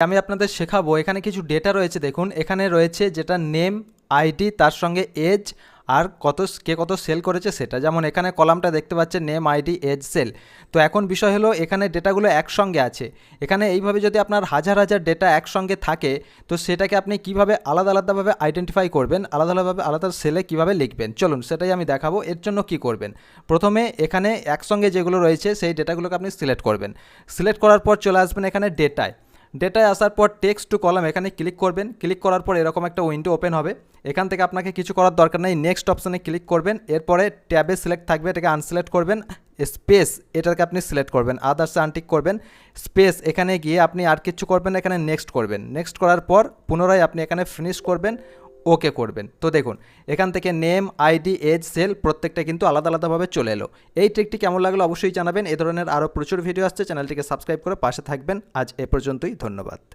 আমি আপনাদের শেখাবো এখানে কিছু ডেটা রয়েছে। দেখুন এখানে রয়েছে যেটা নেম, আইডি, তার সঙ্গে এজ আর কে কত সেল করেছে সেটা। যেমন এখানে কলামটা দেখতে পাচ্ছেন নেম, আইডি, এজ, সেল। তো এখন বিষয় হলো এখানে ডেটাগুলো একসঙ্গে আছে। এখানে এইভাবে যদি আপনার হাজার হাজার ডেটা একসঙ্গে থাকে তো সেটাকে আপনি কিভাবে আলাদা আলাদাভাবে আইডেন্টিফাই করবেন, আলাদা আলাদাভাবে আলাদা সেলে কিভাবে লিখবেন, চলুন সেটাই আমি দেখাবো। এর জন্য কি করবেন, প্রথমে এখানে একসঙ্গে যেগুলো রয়েছে সেই ডেটাগুলোকে আপনি সিলেক্ট করবেন। সিলেক্ট করার পর চলে আসবেন এখানে ডেটায় আসার পর টেক্সট টু কলাম এখানে ক্লিক করবেন। ক্লিক করার পর এরকম একটা উইন্ডো ওপেন হবে। এখান থেকে আপনাকে কিছু করার দরকার নেই, নেক্সট অপশানে ক্লিক করবেন। এরপরে ট্যাবে সিলেক্ট থাকবে, এটাকে আনসিলেক্ট করবেন। স্পেস এটাকে আপনি সিলেক্ট করবেন, আদার্সে আনটিক করবেন। স্পেস এখানে গিয়ে আপনি আর কিছু করবেন, এখানে নেক্সট করবেন। নেক্সট করার পর পুনরায় আপনি এখানে ফিনিশ করবেন, ওকে করবেন। তো দেখুন এখান থেকে নেম, আইডি, এজ, সেল প্রত্যেকটা কিন্তু আলাদা আলাদাভাবে চলে এলো। এই ট্রিকটি কেমন লাগলো অবশ্যই জানাবেন। এ ধরনের আরও প্রচুর ভিডিও আসছে, চ্যানেলটিকে সাবস্ক্রাইব করে পাশে থাকবেন। আজ এ পর্যন্তই, ধন্যবাদ।